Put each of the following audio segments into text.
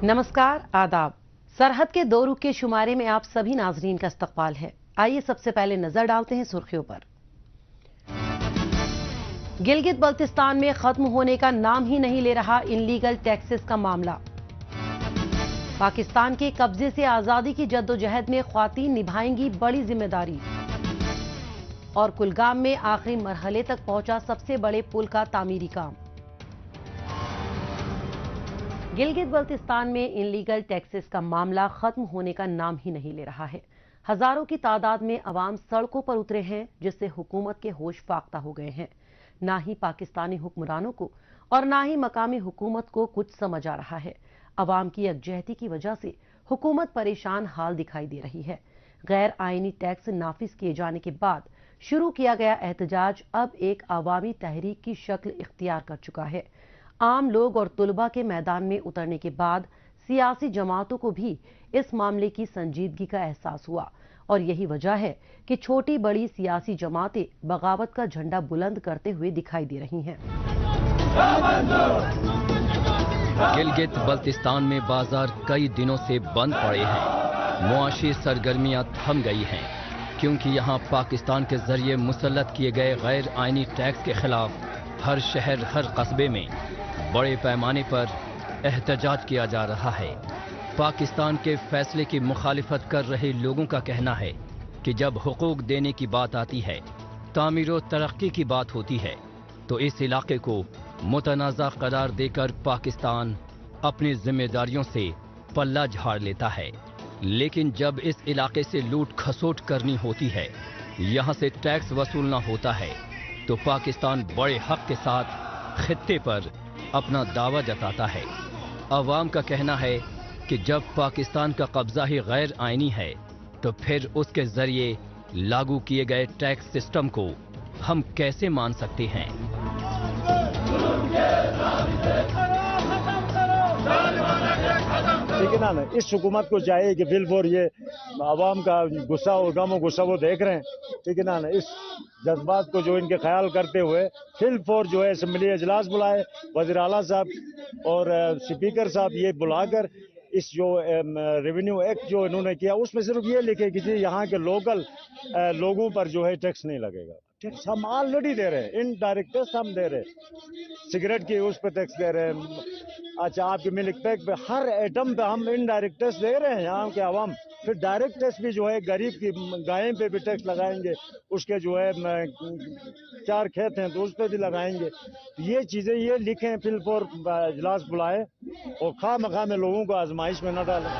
नमस्कार, आदाब। सरहद के दो रुख के शुमारे में आप सभी नाजरीन का इस्तकबाल है। आइए सबसे पहले नजर डालते हैं सुर्खियों पर। गिलगित बल्तिस्तान में खत्म होने का नाम ही नहीं ले रहा इनलीगल टैक्सेस का मामला। पाकिस्तान के कब्जे से आजादी की जद्दोजहद में ख्वातीन निभाएंगी बड़ी जिम्मेदारी। और कुलगाम में आखिरी मरहले तक पहुंचा सबसे बड़े पुल का तामीरी काम। गिलगित बल्तिस्तान में इनलीगल टैक्सेस का मामला खत्म होने का नाम ही नहीं ले रहा है। हजारों की तादाद में अवाम सड़कों पर उतरे हैं, जिससे हुकूमत के होश फाख्ता हो गए हैं। ना ही पाकिस्तानी हुक्मरानों को और ना ही मकामी हुकूमत को कुछ समझ आ रहा है। अवाम की यकजहती की वजह से हुकूमत परेशान हाल दिखाई दे रही है। गैर आईनी टैक्स नाफिज किए जाने के बाद शुरू किया गया एहतजाज अब एक अवामी तहरीक की शक्ल इख्तियार कर चुका है। आम लोग और तुलबा के मैदान में उतरने के बाद सियासी जमातों को भी इस मामले की संजीदगी का एहसास हुआ और यही वजह है कि छोटी बड़ी सियासी जमातें बगावत का झंडा बुलंद करते हुए दिखाई दे रही हैं। गिलगित बल्तिस्तान में बाजार कई दिनों से बंद पड़े हैं। मुआशी सरगर्मियां थम गई हैं क्योंकि यहां पाकिस्तान के जरिए मुसल्लत किए गए गैर आईनी टैक्स के खिलाफ हर शहर हर कस्बे में बड़े पैमाने पर एहतजाज किया जा रहा है। पाकिस्तान के फैसले की मुखालिफत कर रहे लोगों का कहना है कि जब हुकूक देने की बात आती है, तामीर और तरक्की की बात होती है, तो इस इलाके को मुतनाज़ा करार देकर पाकिस्तान अपनी जिम्मेदारियों से पल्ला झाड़ लेता है। लेकिन जब इस इलाके से लूट खसोट करनी होती है, यहाँ से टैक्स वसूलना होता है, तो पाकिस्तान बड़े हक के साथ खित्ते पर अपना दावा जताता है। अवाम का कहना है कि जब पाकिस्तान का कब्जा ही गैर आईनी है, तो फिर उसके जरिए लागू किए गए टैक्स सिस्टम को हम कैसे मान सकते हैं। ठीक है ना, इस हुकूमत को चाहिए कि बिलफोर ये आवाम का गुस्सा और गम और गुस्सा वो देख रहे हैं, ठीक है ना, इस जज्बात को जो इनके ख्याल करते हुए बिलफोर जो है असेंबली इजलास बुलाए, वज़ीर आला साहब और स्पीकर साहब ये बुलाकर इस जो रेवेन्यू एक्ट जो इन्होंने किया उसमें सिर्फ ये लिखे कि जी यहाँ के लोकल लोगों पर जो है टैक्स नहीं लगेगा। टैक्स हम ऑलरेडी दे रहे हैं, इनडायरेक्ट टैक्स हम दे रहे हैं, सिगरेट की उस पर टैक्स दे रहे हैं, अच्छा आपके मिल्क पैक पे हर आइटम पे हम इनडायरेक्ट टैक्स दे रहे हैं यहाँ के आवाम। फिर डायरेक्ट टैक्स भी जो है गरीब की गायें पे भी टैक्स लगाएंगे, उसके जो है 4 खेत हैं तो उस पर भी लगाएंगे। ये चीज़ें ये लिखें फिल फॉर इजलास बुलाए और खामखा में लोगों को आजमाइश में न डालें।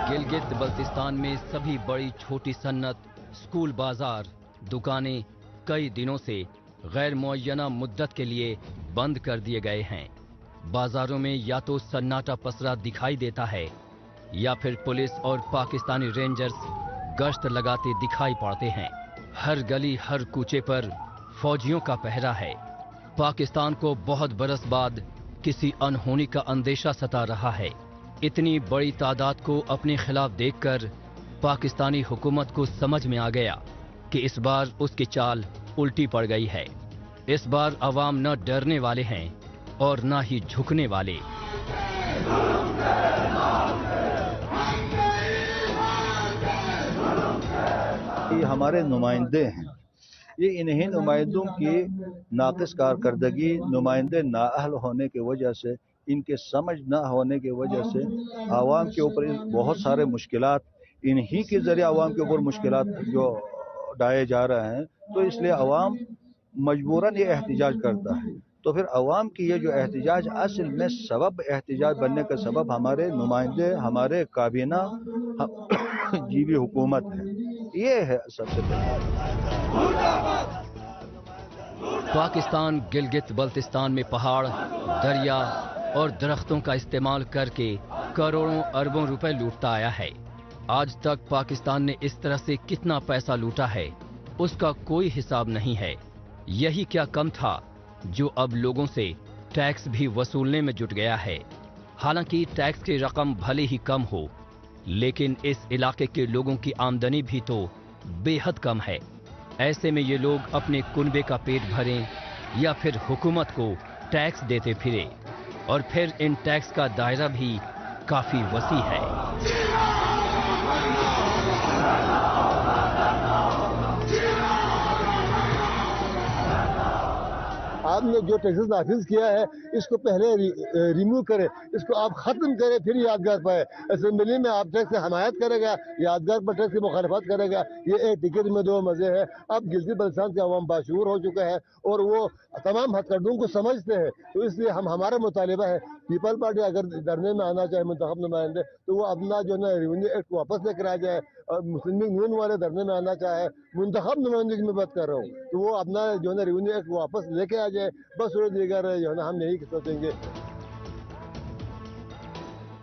गिलगित बल्तिस्तान में सभी बड़ी छोटी सन्नत, स्कूल, बाजार, दुकानें कई दिनों से गैर मुअय्यना मुद्दत के लिए बंद कर दिए गए हैं। बाजारों में या तो सन्नाटा पसरा दिखाई देता है या फिर पुलिस और पाकिस्तानी रेंजर्स गश्त लगाते दिखाई पड़ते हैं। हर गली हर कूचे पर फौजियों का पहरा है। पाकिस्तान को बहुत बरस बाद किसी अनहोनी का अंदेशा सता रहा है। इतनी बड़ी तादाद को अपने खिलाफ देखकर पाकिस्तानी हुकूमत को समझ में आ गया कि इस बार उसकी चाल उल्टी पड़ गई है। इस बार अवाम न डरने वाले हैं और न ही झुकने वाले। ये हमारे नुमाइंदे हैं, ये इन्हीं नुमाइंदों की नाक़िस कारकर्दगी, नुमाइंदे नाअहल होने की वजह से, इनके समझ न होने की वजह से आवाम के ऊपर बहुत सारे मुश्किलात, इन्हीं के जरिए आवाम के ऊपर मुश्किलात जो डाले जा रहे हैं, तो इसलिए आवाम मजबूरन ये एहतिजाज करता है। तो फिर आवाम की ये जो एहतिजाज असल में सबब एहतिजाज बनने का सबब हमारे नुमाइंदे, हमारे काबीना, जीबी हुकूमत है, ये है सबसे पहले। पाकिस्तान गिलगित बल्तिस्तान में पहाड़, दरिया और दरख्तों का इस्तेमाल करके करोड़ों अरबों रुपए लूटता आया है। आज तक पाकिस्तान ने इस तरह से कितना पैसा लूटा है, उसका कोई हिसाब नहीं है। यही क्या कम था जो अब लोगों से टैक्स भी वसूलने में जुट गया है। हालांकि टैक्स की रकम भले ही कम हो, लेकिन इस इलाके के लोगों की आमदनी भी तो बेहद कम है। ऐसे में ये लोग अपने कुनबे का पेट भरें या फिर हुकूमत को टैक्स देते फिरे, और फिर इन टैक्स का दायरा भी काफी वसी है। आपने जो टैक्सेस नाफिज किया है इसको पहले रिमूव करें, इसको आप खत्म करें, फिर यादगार पाए। असेंबली में आप टैक्स की हमायत करेगा, यादगार पर टैक्स की मुखालफत करेगा, ये एक टिकट में दो मजे हैं। अब गिलगित बल्तिस्तान के अवाम बाशऊर हो चुका है और वो तमाम हथकंडों को समझते हैं, तो इसलिए हमारा मुतालिबा है पीपल पार्टी अगर धरने में आना चाहे मुंतखब नुमाइंदे तो वो अपना जो है रेवेन्यू एक्ट वापस लेकर आ जाए, और मुस्लिम लीग नून वाले धरने में आना चाहे मुंतखब नुमाइंदे की मैं बात कर रहा हूँ तो वो अपना जो है रेवेन्यू एक्ट वापस लेके आ जाए, बस वो दीगर जो है हम यही सोचेंगे।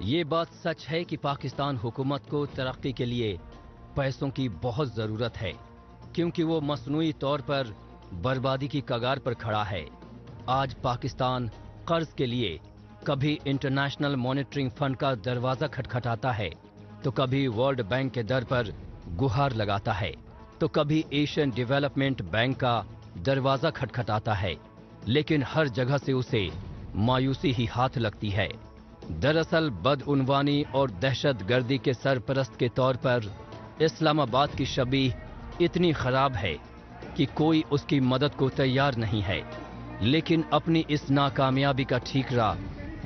ये बात सच है कि पाकिस्तान हुकूमत को तरक्की के लिए पैसों की बहुत जरूरत है, क्योंकि वो मसनूई तौर पर बर्बादी की कगार पर खड़ा है। आज पाकिस्तान कर्ज के लिए कभी इंटरनेशनल मॉनिटरिंग फंड का दरवाजा खटखटाता है, तो कभी वर्ल्ड बैंक के दर पर गुहार लगाता है, तो कभी एशियन डेवलपमेंट बैंक का दरवाजा खटखटाता है, लेकिन हर जगह से उसे मायूसी ही हाथ लगती है। दरअसल बदउनवानी और दहशतगर्दी के सरपरस्त के तौर पर इस्लामाबाद की शबीह इतनी खराब है कि कोई उसकी मदद को तैयार नहीं है, लेकिन अपनी इस नाकामयाबी का ठीकरा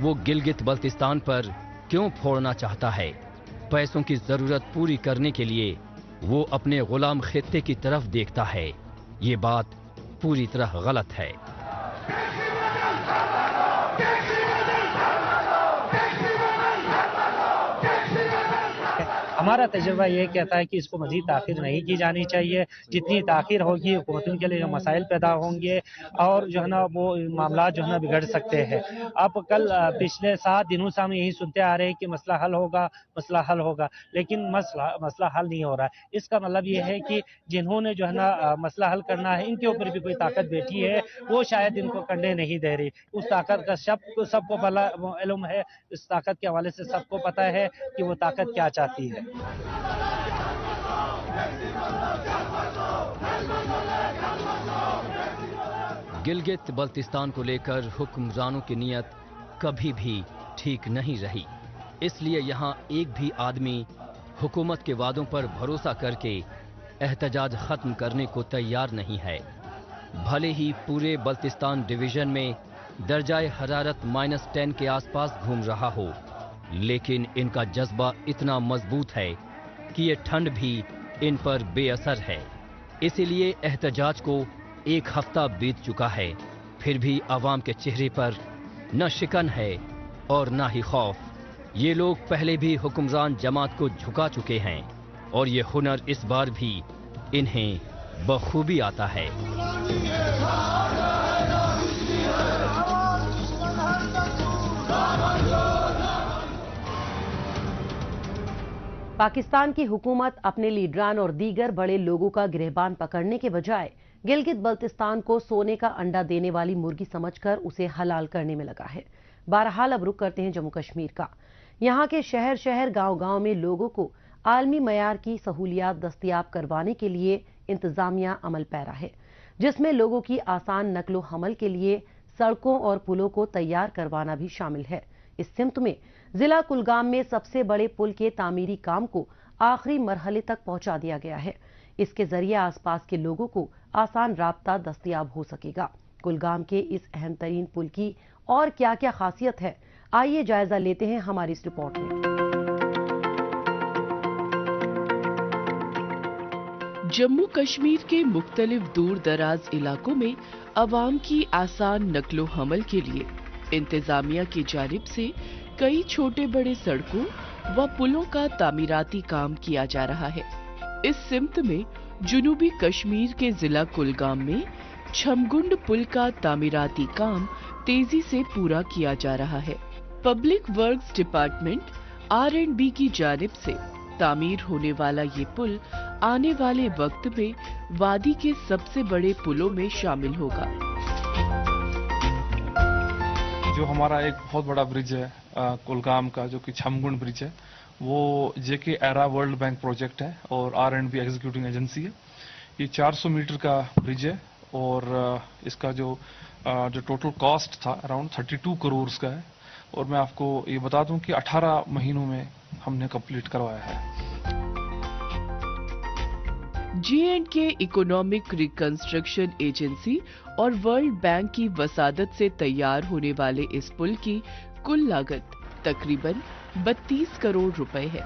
वो गिलगित बल्तिस्तान पर क्यों फोड़ना चाहता है? पैसों की जरूरत पूरी करने के लिए वो अपने गुलाम खित्ते की तरफ देखता है। ये बात पूरी तरह गलत है। हमारा तजुर्बा ये कहता है कि इसको मजीद ताख़ीर नहीं की जानी चाहिए। जितनी ताख़ीर होगी हुकूमतों के लिए जो मसाइल पैदा होंगे और जो है ना वो मामला जो है ना बिगड़ सकते हैं। अब कल पिछले 7 दिनों से हम यही सुनते आ रहे हैं कि मसला हल होगा, मसला हल होगा, लेकिन मसला हल नहीं हो रहा है। इसका मतलब ये है कि जिन्होंने जो है ना मसला हल करना है इनके ऊपर भी कोई ताकत बैठी है, वो शायद इनको कंडे नहीं दे रही। उस ताकत का सबको भला इल्म है, इस ताकत के हवाले से सबको पता है कि वो ताकत क्या चाहती है। गिलगित बल्तिस्तान को लेकर हुक्मरानों की नीयत कभी भी ठीक नहीं रही, इसलिए यहां एक भी आदमी हुकूमत के वादों पर भरोसा करके एहतजाज खत्म करने को तैयार नहीं है। भले ही पूरे बल्तिस्तान डिवीजन में दर्जाए हरारत -10 के आसपास घूम रहा हो, लेकिन इनका जज्बा इतना मजबूत है कि ये ठंड भी इन पर बेअसर है। इसीलिए एहतजाज को 1 हफ्ता बीत चुका है, फिर भी आवाम के चेहरे पर न शिकन है और न ही खौफ। ये लोग पहले भी हुक्मरान जमात को झुका चुके हैं और ये हुनर इस बार भी इन्हें बखूबी आता है। पाकिस्तान की हुकूमत अपने लीडरान और दीगर बड़े लोगों का गिरहबान पकड़ने के बजाय गिलगित बल्तिस्तान को सोने का अंडा देने वाली मुर्गी समझकर उसे हलाल करने में लगा है। बहरहाल अब रुख करते हैं जम्मू कश्मीर का। यहाँ के शहर शहर गांव गांव में लोगों को आलमी मयार की सहूलियात दस्तयाब करवाने के लिए इंतजामिया अमल पैरा है, जिसमें लोगों की आसान नकलो हमल के लिए सड़कों और पुलों को तैयार करवाना भी शामिल है। इस सिमत में जिला कुलगाम में सबसे बड़े पुल के तामीरी काम को आखिरी मरहले तक पहुंचा दिया गया है। इसके जरिए आसपास के लोगों को आसान राब्ता दस्तयाब हो सकेगा। कुलगाम के इस अहम तरीन पुल की और क्या क्या खासियत है, आइए जायजा लेते हैं हमारी इस रिपोर्ट में। जम्मू कश्मीर के मुख्तलिफ दूर दराज इलाकों में आवाम की आसान नकलो हमल के लिए इंतजामिया की जानिब से कई छोटे बड़े सड़कों व पुलों का तामीराती काम किया जा रहा है। इस सिमत में जुनूबी कश्मीर के जिला कुलगाम में छमगुंड पुल का तामीराती काम तेजी से पूरा किया जा रहा है। पब्लिक वर्क्स डिपार्टमेंट R&B की जानिब से तामीर होने वाला ये पुल आने वाले वक्त में वादी के सबसे बड़े पुलों में शामिल होगा। जो हमारा एक बहुत बड़ा ब्रिज है कुलगाम का, जो कि छमगुंड ब्रिज है, वो जेके एरा वर्ल्ड बैंक प्रोजेक्ट है और R&B एग्जीक्यूटिंग एजेंसी है। ये 400 मीटर का ब्रिज है और इसका जो टोटल कॉस्ट था अराउंड 32 करोड़ का है, और मैं आपको ये बता दूं कि 18 महीनों में हमने कंप्लीट करवाया है। J&K इकोनॉमिक रिकंस्ट्रक्शन एजेंसी और वर्ल्ड बैंक की वसादत से तैयार होने वाले इस पुल की कुल लागत तकरीबन 32 करोड़ रुपए है।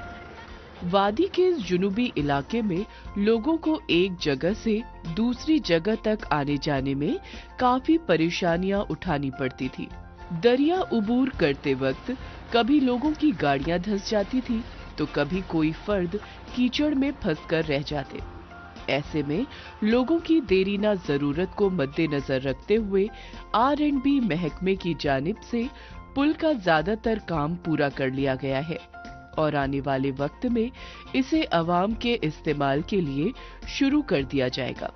वादी के इस जुनूबी इलाके में लोगों को एक जगह से दूसरी जगह तक आने जाने में काफी परेशानियां उठानी पड़ती थी। दरिया उबूर करते वक्त कभी लोगों की गाड़ियां धंस जाती थी तो कभी कोई फर्द कीचड़ में फंसकर रह जाते। ऐसे में लोगों की देरीना जरूरत को मद्देनजर रखते हुए R&B महकमे की जानिब से पुल का ज्यादातर काम पूरा कर लिया गया है और आने वाले वक्त में इसे अवाम के इस्तेमाल के लिए शुरू कर दिया जाएगा।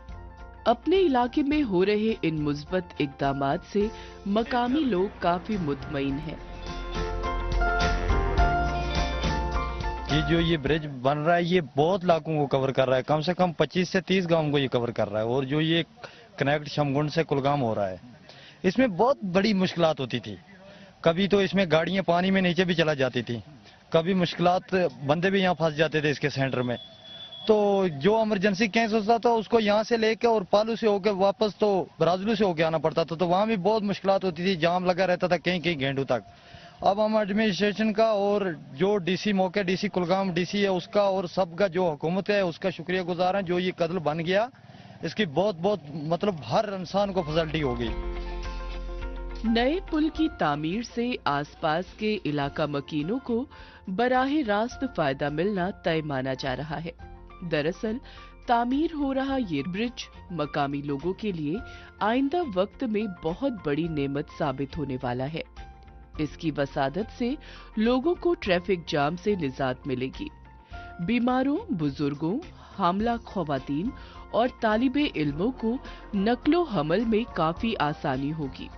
अपने इलाके में हो रहे इन मुस्बत इक़दामात से मकामी लोग काफी मुतमईन हैं। ये जो ये ब्रिज बन रहा है ये बहुत इलाकों को कवर कर रहा है, कम से कम 25 से 30 गांवों को ये कवर कर रहा है। और जो ये कनेक्ट शमगुंड से कुलगाम हो रहा है, इसमें बहुत बड़ी मुश्किलात होती थी। कभी तो इसमें गाड़ियां पानी में नीचे भी चला जाती थी, कभी मुश्किलात बंदे भी यहाँ फंस जाते थे इसके सेंटर में। तो जो इमरजेंसी केस होता था उसको यहाँ से लेके और पालू से होके वापस तो बराजलू से होके आना पड़ता था, तो वहाँ भी बहुत मुश्किलात होती थी, जाम लगा रहता था कहीं कहीं घंटों तक। अब हम एडमिनिस्ट्रेशन का और जो डीसी मौके डीसी कुलगाम डीसी है उसका और सबका जो हुकूमत है उसका शुक्रिया गुजार है। जो ये कदम बन गया इसकी बहुत बहुत मतलब हर इंसान को फैसिलिटी होगी। नए पुल की तामीर से आसपास के इलाका मकीनों को बराह रास्त फायदा मिलना तय माना जा रहा है। दरअसल तामीर हो रहा ये ब्रिज मकामी लोगों के लिए आइंदा वक्त में बहुत बड़ी नेमत साबित होने वाला है। इसकी वसादत से लोगों को ट्रैफिक जाम से निजात मिलेगी। बीमारों, बुजुर्गों, हामला ख्वातीन और तालिबे इल्मों को नक्लो हमल में काफी आसानी होगी।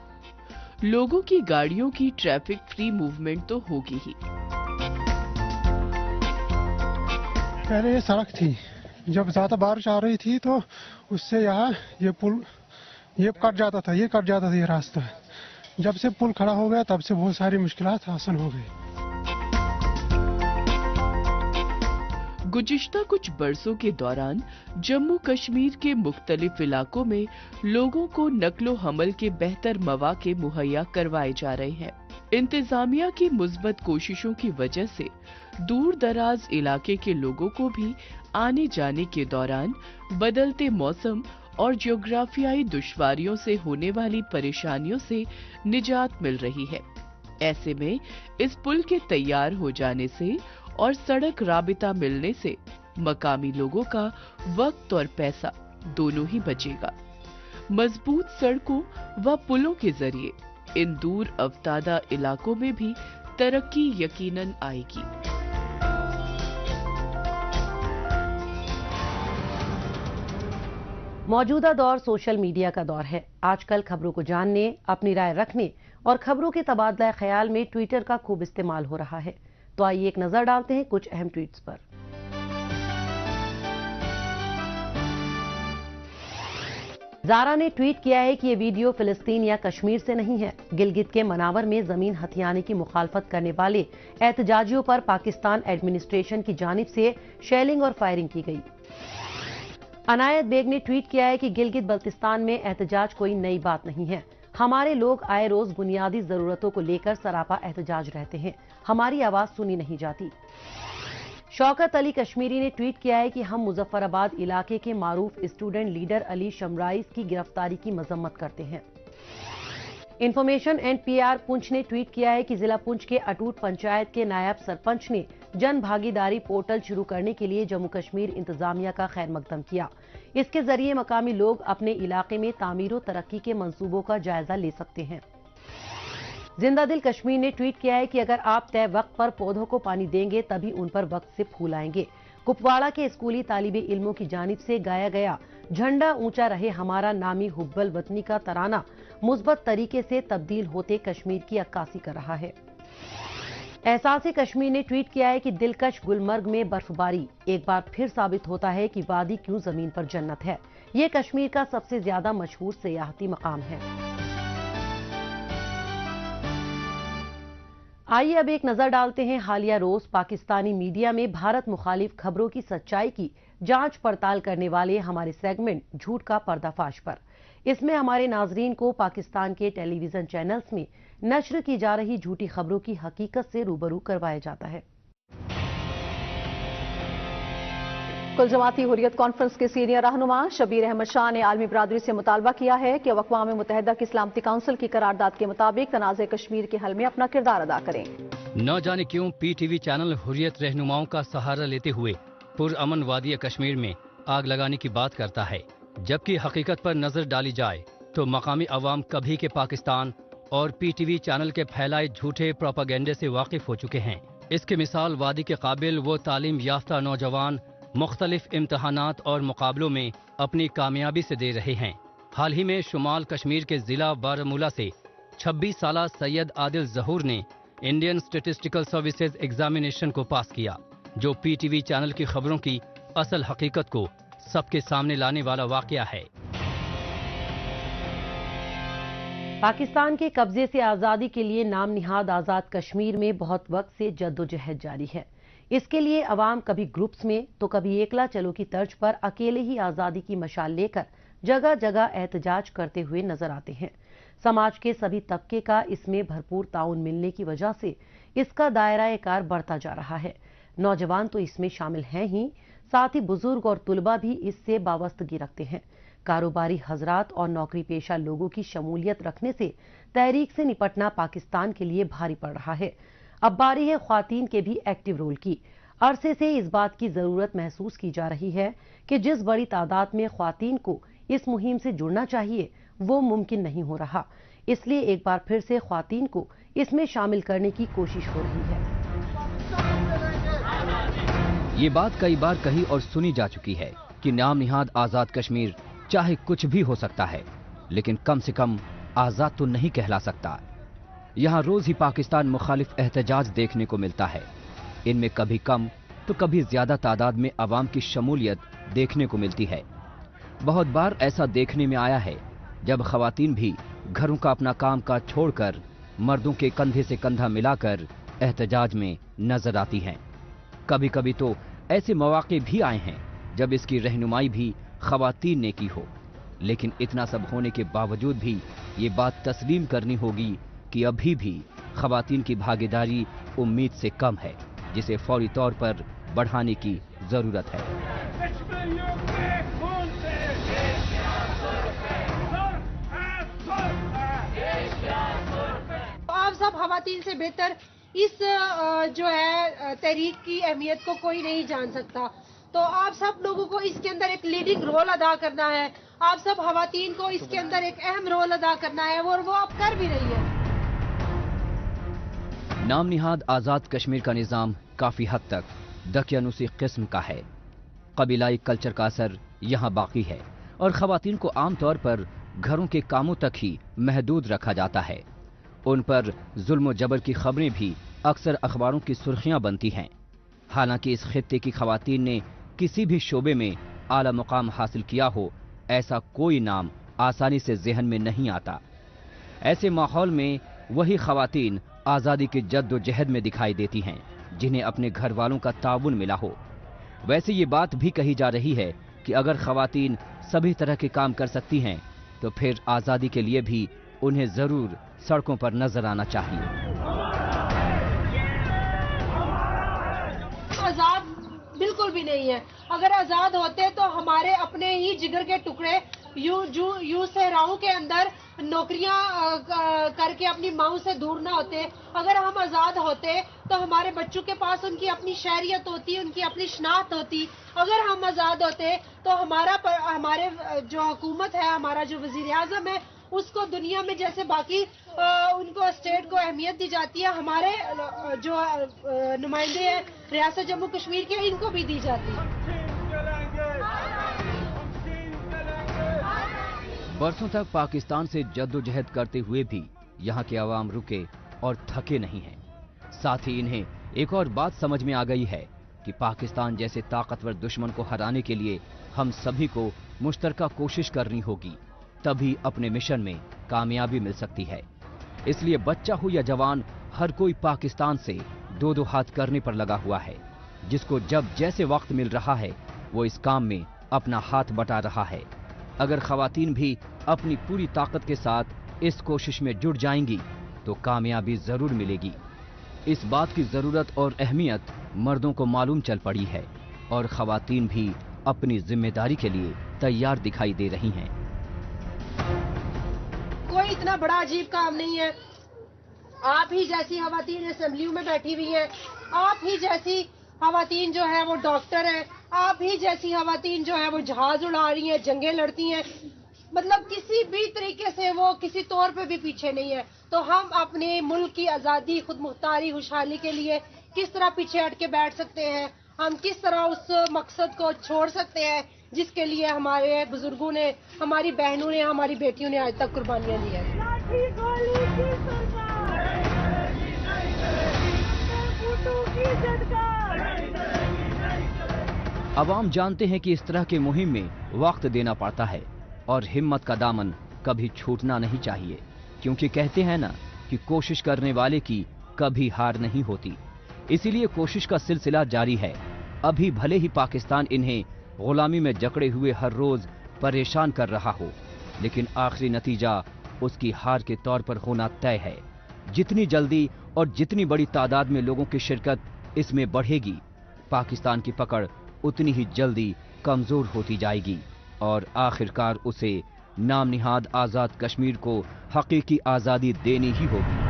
लोगों की गाड़ियों की ट्रैफिक फ्री मूवमेंट तो होगी ही। पहले ये सड़क थी, जब ज्यादा बारिश आ रही थी तो उससे यहाँ ये पुल ये कट जाता था ये रास्ता। जब से पुल खड़ा हो गया तब से बहुत सारी मुश्किलात आसान हो गई। गुज़िश्ता कुछ बरसों के दौरान जम्मू कश्मीर के मुख्तलिफ इलाकों में लोगों को नक्लो हमल के बेहतर मौके मुहैया करवाए जा रहे हैं। इंतजामिया की मुस्बत कोशिशों की वजह से दूर दराज इलाके के लोगों को भी आने जाने के दौरान बदलते मौसम और ज्योग्राफियाई दुश्वारियों से होने वाली परेशानियों से निजात मिल रही है। ऐसे में इस पुल के तैयार हो जाने से और सड़क राबिता मिलने से मकामी लोगों का वक्त और पैसा दोनों ही बचेगा। मजबूत सड़कों व पुलों के जरिए इन दूर अवतादा इलाकों में भी तरक्की यकीनन आएगी। मौजूदा दौर सोशल मीडिया का दौर है। आजकल खबरों को जानने, अपनी राय रखने और खबरों के तबादला ख्याल में ट्विटर का खूब इस्तेमाल हो रहा है। तो आइए एक नजर डालते हैं कुछ अहम ट्वीट्स पर। ज़ारा ने ट्वीट किया है कि ये वीडियो फिलिस्तीन या कश्मीर से नहीं है। गिलगित के मनावर में जमीन हथियाने की मुखालफत करने वाले एहतजाजियों पर पाकिस्तान एडमिनिस्ट्रेशन की जानिब से शेलिंग और फायरिंग की गई। अनायत बेग ने ट्वीट किया है कि गिलगित बल्तिस्तान में एहतजाज कोई नई बात नहीं है। हमारे लोग आए रोज बुनियादी जरूरतों को लेकर सरापा एहतजाज रहते हैं, हमारी आवाज सुनी नहीं जाती। शौकत अली कश्मीरी ने ट्वीट किया है कि हम मुजफ्फराबाद इलाके के मारूफ स्टूडेंट लीडर अली शमराइज की गिरफ्तारी की मजम्मत करते हैं। इंफॉर्मेशन एंड पीआर पुंछ ने ट्वीट किया है कि जिला पुंछ के अटूट पंचायत के नायब सरपंच ने जन भागीदारी पोर्टल शुरू करने के लिए जम्मू कश्मीर इंतजामिया का खैर मकदम किया। इसके जरिए मकामी लोग अपने इलाके में तामीर तरक्की के मंसूबों का जायजा ले सकते हैं। जिंदा दिल कश्मीर ने ट्वीट किया है कि अगर आप तय वक्त पर पौधों को पानी देंगे तभी उन पर वक्त से फूल आएंगे। कुपवाड़ा के स्कूली तालिबे इल्मों की जानिब से गाया गया झंडा ऊंचा रहे हमारा नामी हुब्बल वतनी का तराना मुस्बत तरीके से तब्दील होते कश्मीर की अक्कासी कर रहा है। एहसास कश्मीर ने ट्वीट किया है कि दिलकश गुलमर्ग में बर्फबारी एक बार फिर साबित होता है कि वादी क्यों जमीन पर जन्नत है। ये कश्मीर का सबसे ज्यादा मशहूर सियाहती मकाम है। आइए अब एक नजर डालते हैं हालिया रोज पाकिस्तानी मीडिया में भारत मुखालिफ खबरों की सच्चाई की जांच पड़ताल करने वाले हमारे सेगमेंट झूठ का पर्दाफाश पर। इसमें हमारे नाजरीन को पाकिस्तान के टेलीविजन चैनल्स में नश्र की जा रही झूठी खबरों की हकीकत से रूबरू करवाया जाता है। कुल जमाती हुर्रियत कॉन्फ्रेंस के सीनियर रहनुमा शबीर अहमद शाह ने आलमी बरादरी से मुतालबा किया है कि अक़वाम मुत्तहिदा की सलामती काउंसिल की करारदाद के मुताबिक तनाज़े कश्मीर के हल में अपना किरदार अदा करें। न जाने क्यों पीटीवी चैनल हुर्रियत रहनुमाओं का सहारा लेते हुए पुरअमन वादी कश्मीर में आग लगाने की बात करता है, जबकि हकीकत पर नजर डाली जाए तो मकामी अवाम कभी के पाकिस्तान और पीटीवी चैनल के फैलाए झूठे प्रोपेगेंडे से वाकिफ हो चुके हैं। इसकी मिसाल वादी के काबिल वो तालीम याफ्ता नौजवान मुख्तलिफ इम्तहानात और मुकाबलों में अपनी कामयाबी से दे रहे हैं। हाल ही में शुमाल कश्मीर के जिला बारामूला से 26 साला सैयद आदिल जहूर ने इंडियन स्टैटिस्टिकल सर्विसेज एग्जामिनेशन को पास किया, जो पीटीवी चैनल की खबरों की असल हकीकत को सबके सामने लाने वाला वाकया है। पाकिस्तान के कब्जे से आजादी के लिए नाम निहाद आजाद कश्मीर में बहुत वक्त से जद्दोजहद जारी है। इसके लिए अवाम कभी ग्रुप्स में तो कभी एकला चलो की तर्ज पर अकेले ही आजादी की मशाल लेकर जगह जगह एहतजाज करते हुए नजर आते हैं। समाज के सभी तबके का इसमें भरपूर ताउन मिलने की वजह से इसका दायरा कार बढ़ता जा रहा है। नौजवान तो इसमें शामिल हैं ही, साथ ही बुजुर्ग और तुलबा भी इससे वाबस्तगी रखते हैं। कारोबारी हजरात और नौकरी पेशा लोगों की शमूलियत रखने से तहरीक से निपटना पाकिस्तान के लिए भारी पड़ रहा है। अब बारी है ख्वातीन के भी एक्टिव रोल की। अरसे से इस बात की जरूरत महसूस की जा रही है कि जिस बड़ी तादाद में ख्वातीन को इस मुहिम से जुड़ना चाहिए वो मुमकिन नहीं हो रहा। इसलिए एक बार फिर से ख्वातीन को इसमें शामिल करने की कोशिश हो रही है। ये बात कई बार कही और सुनी जा चुकी है कि नाम निहाद आजाद कश्मीर चाहे कुछ भी हो सकता है, लेकिन कम से कम आजाद तो नहीं कहला सकता। यहाँ रोज ही पाकिस्तान मुखालिफ एहतजाज देखने को मिलता है। इनमें कभी कम तो कभी ज्यादा तादाद में अवाम की शमूलियत देखने को मिलती है। बहुत बार ऐसा देखने में आया है जब खवातीन भी घरों का अपना काम काज छोड़कर मर्दों के कंधे से कंधा मिलाकर एहतजाज में नजर आती हैं। कभी कभी तो ऐसे मौके भी आए हैं जब इसकी रहनुमाई भी खवातीन ने की हो। लेकिन इतना सब होने के बावजूद भी ये बात तस्लीम करनी होगी कि अभी भी खवातीन की भागीदारी उम्मीद से कम है, जिसे फौरी तौर पर बढ़ाने की जरूरत है। आप सब खवातीन से बेहतर इस जो है तहरीक की अहमियत को कोई नहीं जान सकता। तो आप सब लोगों को इसके अंदर एक लीडिंग रोल अदा करना है। आप सब खवातीन को इसके अंदर एक अहम रोल अदा करना है और वो आप कर भी रही है। नाम निहाद आजाद कश्मीर का निजाम काफी हद तक दकियानुसी किस्म का है। कबीलाई कल्चर का असर यहाँ बाकी है और खवातीन को आमतौर पर घरों के कामों तक ही महदूद रखा जाता है। उन पर जुल्म जबर की खबरें भी अक्सर अखबारों की सुर्खियां बनती हैं। हालांकि इस खित्ते की खवातीन ने किसी भी शोबे में आला मुकाम हासिल किया हो, ऐसा कोई नाम आसानी से ज़हन में नहीं आता। ऐसे माहौल में वही खवातीन आज़ादी की जद्दोजहद में दिखाई देती हैं जिन्हें अपने घर वालों का ताउन मिला हो। वैसे ये बात भी कही जा रही है कि अगर खवातीन सभी तरह के काम कर सकती हैं तो फिर आज़ादी के लिए भी उन्हें ज़रूर सड़कों पर नजर आना चाहिए। आजाद बिल्कुल भी नहीं है। अगर आजाद होते तो हमारे अपने ही जिगर के टुकड़े यूं सहराओं के अंदर नौकरियां करके अपनी माओ से दूर ना होते। अगर हम आजाद होते तो हमारे बच्चों के पास उनकी अपनी शहरियत होती, उनकी अपनी शनाख्त होती। अगर हम आजाद होते तो हमारे जो हुकूमत है, हमारा जो वजीर आजम है, उसको दुनिया में जैसे बाकी उनको स्टेट को अहमियत दी जाती है, हमारे जो नुमाइंदे हैं रियासत जम्मू कश्मीर के, इनको भी दी जाती है। बरसों तक पाकिस्तान से जद्दोजहद करते हुए भी यहाँ के अवाम रुके और थके नहीं हैं। साथ ही इन्हें एक और बात समझ में आ गई है कि पाकिस्तान जैसे ताकतवर दुश्मन को हराने के लिए हम सभी को मुश्तरका कोशिश करनी होगी, तभी अपने मिशन में कामयाबी मिल सकती है। इसलिए बच्चा हो या जवान, हर कोई पाकिस्तान से दो दो हाथ करने पर लगा हुआ है। जिसको जब जैसे वक्त मिल रहा है वो इस काम में अपना हाथ बटा रहा है। अगर खवातीन भी अपनी पूरी ताकत के साथ इस कोशिश में जुट जाएंगी तो कामयाबी जरूर मिलेगी। इस बात की जरूरत और अहमियत मर्दों को मालूम चल पड़ी है और खवातीन भी अपनी जिम्मेदारी के लिए तैयार दिखाई दे रही हैं। कोई इतना बड़ा अजीब काम नहीं है। आप ही जैसी खवातीन असेंबली में बैठी हुई हैं, आप ही जैसी खवातीन जो है वो डॉक्टर हैं, आप ही जैसी खवातीन जो है वो जहाज उड़ा रही हैं, जंगें लड़ती हैं। मतलब किसी भी तरीके से वो किसी तौर पे भी पीछे नहीं है। तो हम अपने मुल्क की आज़ादी, खुद मुख्तारी, खुशहाली के लिए किस तरह पीछे हट के बैठ सकते हैं, हम किस तरह उस मकसद को छोड़ सकते हैं जिसके लिए हमारे बुजुर्गों ने, हमारी बहनों ने, हमारी बेटियों ने आज तक कुर्बानियां दी हैं। अवाम जानते हैं कि इस तरह की मुहिम में वक्त देना पड़ता है और हिम्मत का दामन कभी छूटना नहीं चाहिए, क्योंकि कहते हैं ना कि कोशिश करने वाले की कभी हार नहीं होती। इसीलिए कोशिश का सिलसिला जारी है। अभी भले ही पाकिस्तान इन्हें गुलामी में जकड़े हुए हर रोज परेशान कर रहा हो, लेकिन आखिरी नतीजा उसकी हार के तौर पर होना तय है। जितनी जल्दी और जितनी बड़ी तादाद में लोगों की शिरकत इसमें बढ़ेगी, पाकिस्तान की पकड़ उतनी ही जल्दी कमजोर होती जाएगी और आखिरकार उसे नाम निहाद आजाद कश्मीर को हकीकी आजादी देनी ही होगी।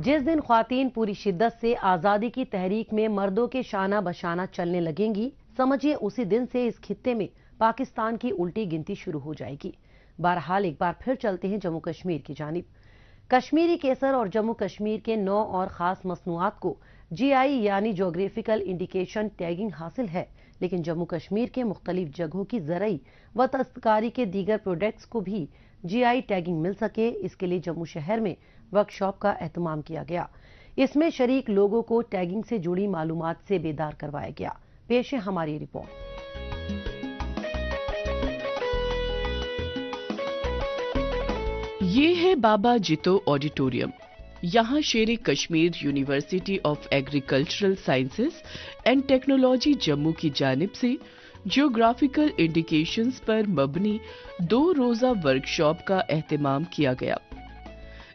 जिस दिन ख्वातीन पूरी शिद्दत से आजादी की तहरीक में मर्दों के शाना बशाना चलने लगेंगी, समझिए उसी दिन से इस खित्ते में पाकिस्तान की उल्टी गिनती शुरू हो जाएगी। बहरहाल एक बार फिर चलते हैं जम्मू कश्मीर की जानिब। कश्मीरी केसर और जम्मू कश्मीर के नौ और खास मसनूआत को जीआई यानी जोग्राफिकल इंडिकेशन टैगिंग हासिल है, लेकिन जम्मू कश्मीर के मुख्तलिफ जगहों की ज़रई व दस्तकारी के दीगर प्रोडक्ट्स को भी जीआई टैगिंग मिल सके, इसके लिए जम्मू शहर में वर्कशॉप का एहतमाम किया गया। इसमें शरीक लोगों को टैगिंग से जुड़ी मालूमात से बेदार करवाया गया। पेश है हमारी रिपोर्ट। ये है बाबा जितो ऑडिटोरियम। यहाँ शेर Kashmir university of agricultural sciences and technology Jammu की जानिब से जियोग्राफिकल इंडिकेशंस पर मबनी 2 रोजा वर्कशॉप का एहतमाम किया गया।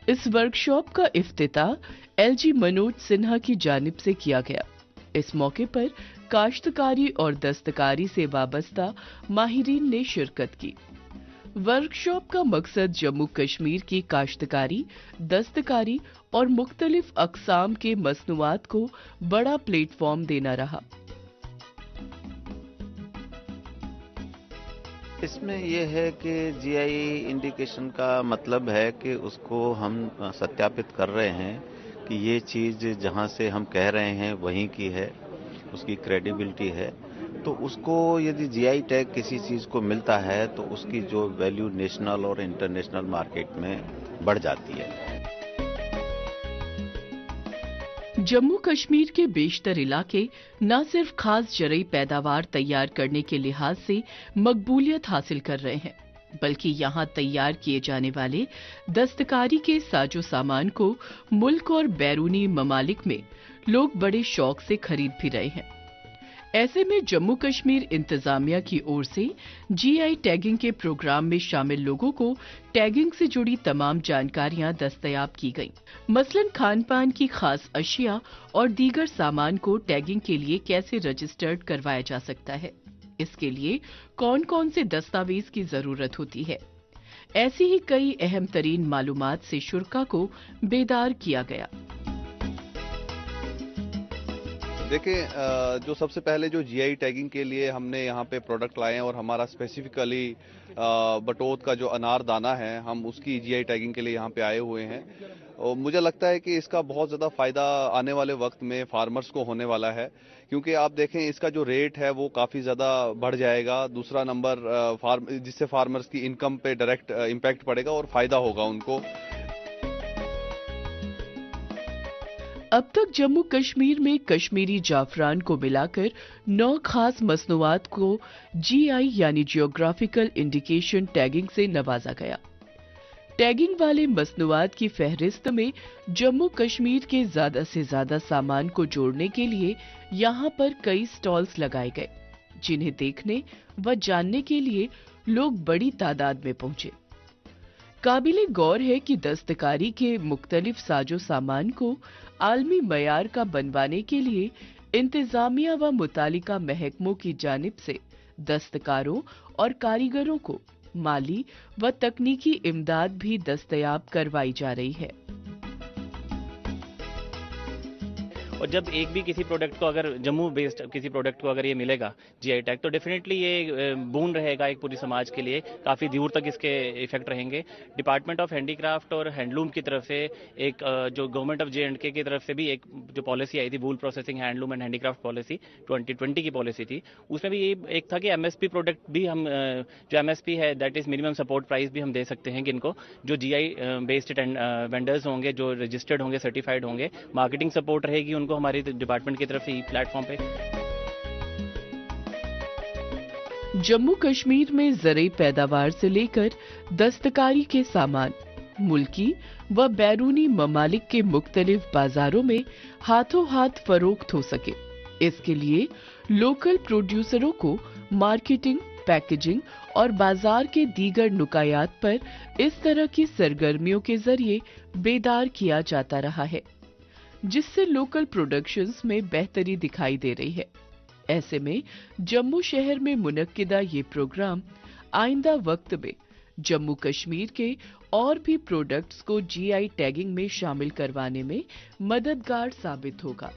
इस वर्कशॉप का इफ्तिताह एलजी मनोज सिन्हा की जानिब से किया गया। इस मौके पर काश्तकारी और दस्तकारी से वाबस्ता माहिरीन ने शिरकत की। वर्कशॉप का मकसद जम्मू कश्मीर की काश्तकारी, दस्तकारी और मुख्तलिफ अक़साम के मसनूआत को बड़ा प्लेटफॉर्म देना रहा। इसमें यह है कि जीआई इंडिकेशन का मतलब है कि उसको हम सत्यापित कर रहे हैं कि ये चीज़ जहां से हम कह रहे हैं वहीं की है, उसकी क्रेडिबिलिटी है। तो उसको यदि जीआई टैग किसी चीज़ को मिलता है तो उसकी जो वैल्यू नेशनल और इंटरनेशनल मार्केट में बढ़ जाती है। जम्मू कश्मीर के बेशतर इलाके न सिर्फ खास जरई पैदावार तैयार करने के लिहाज से मकबूलियत हासिल कर रहे हैं, बल्कि यहाँ तैयार किए जाने वाले दस्तकारी के साजो सामान को मुल्क और बैरूनी ममालिक में लोग बड़े शौक से खरीद भी रहे हैं। ऐसे में जम्मू कश्मीर इंतजामिया की ओर से जीआई टैगिंग के प्रोग्राम में शामिल लोगों को टैगिंग से जुड़ी तमाम जानकारियां दस्तयाब की गईं। मसलन खान पान की खास अशिया और दीगर सामान को टैगिंग के लिए कैसे रजिस्टर्ड करवाया जा सकता है, इसके लिए कौन कौन से दस्तावेज की जरूरत होती है। ऐसी ही कई अहम तरीन मालूमात से शुरा को बेदार किया गया। देखिए, जो सबसे पहले जो जीआई टैगिंग के लिए हमने यहाँ पे प्रोडक्ट लाए हैं और हमारा स्पेसिफिकली बटोत का जो अनार दाना है, हम उसकी जीआई टैगिंग के लिए यहाँ पे आए हुए हैं। और मुझे लगता है कि इसका बहुत ज़्यादा फ़ायदा आने वाले वक्त में फार्मर्स को होने वाला है, क्योंकि आप देखें इसका जो रेट है वो काफ़ी ज़्यादा बढ़ जाएगा। दूसरा नंबर जिससे फार्मर्स की इनकम पे डायरेक्ट इम्पैक्ट पड़ेगा और फ़ायदा होगा उनको। अब तक जम्मू कश्मीर में कश्मीरी जाफरान को मिलाकर 9 खास मसनूआत को GI यानी जियोग्राफिकल इंडिकेशन टैगिंग से नवाजा गया। टैगिंग वाले मसनूआत की फहरिस्त में जम्मू कश्मीर के ज्यादा से ज्यादा सामान को जोड़ने के लिए यहां पर कई स्टॉल्स लगाए गए, जिन्हें देखने व जानने के लिए लोग बड़ी तादाद में पहुंचे। काबिले गौर है कि दस्तकारी के मुख्तलिफ साजो सामान को आलमी मयार का बनवाने के लिए इंतजामिया व मुतालिका महकमों की जानिब से दस्तकारों और कारीगरों को माली व तकनीकी इमदाद भी दस्तयाब करवाई जा रही है। और जब एक भी किसी प्रोडक्ट को अगर जम्मू बेस्ड किसी प्रोडक्ट को अगर ये मिलेगा GI टैग, तो डेफिनेटली ये बून रहेगा एक पूरी समाज के लिए, काफ़ी दूर तक इसके इफेक्ट रहेंगे। डिपार्टमेंट ऑफ हैंडीक्राफ्ट और हैंडलूम की तरफ से एक जो गवर्नमेंट ऑफ J&K की तरफ से भी एक जो पॉलिसी आई थी, wool processing handloom and handicraft policy 2020 की पॉलिसी थी, उसमें भी ये एक था कि MSP प्रोडक्ट भी हम जो MSP है that is minimum support price भी हम दे सकते हैं किनको जो GI बेस्ड वेंडर्स होंगे, जो रजिस्टर्ड होंगे, सर्टिफाइड होंगे। मार्केटिंग सपोर्ट रहेगी उनको हमारी डिपार्टमेंट की तरफ से प्लेटफॉर्म पे। जम्मू कश्मीर में ज़रूरी पैदावार से लेकर दस्तकारी के सामान मुल्की व बैरूनी ममालिक के मुख्तलिफ बाजारों में हाथों हाथ फरोख्त हो सके, इसके लिए लोकल प्रोड्यूसरों को मार्केटिंग, पैकेजिंग और बाजार के दीगर नुकायात पर इस तरह की सरगर्मियों के जरिए बेदार किया जाता रहा है, जिससे लोकल प्रोडक्शंस में बेहतरी दिखाई दे रही है। ऐसे में जम्मू शहर में मुनक्किदा ये प्रोग्राम आइंदा वक्त में जम्मू कश्मीर के और भी प्रोडक्ट्स को GI टैगिंग में शामिल करवाने में मददगार साबित होगा।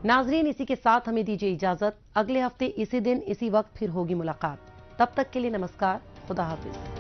नाजरीन, इसी के साथ हमें दीजिए इजाजत। अगले हफ्ते इसी दिन इसी वक्त फिर होगी मुलाकात। तब तक के लिए नमस्कार, खुदा हाफिज।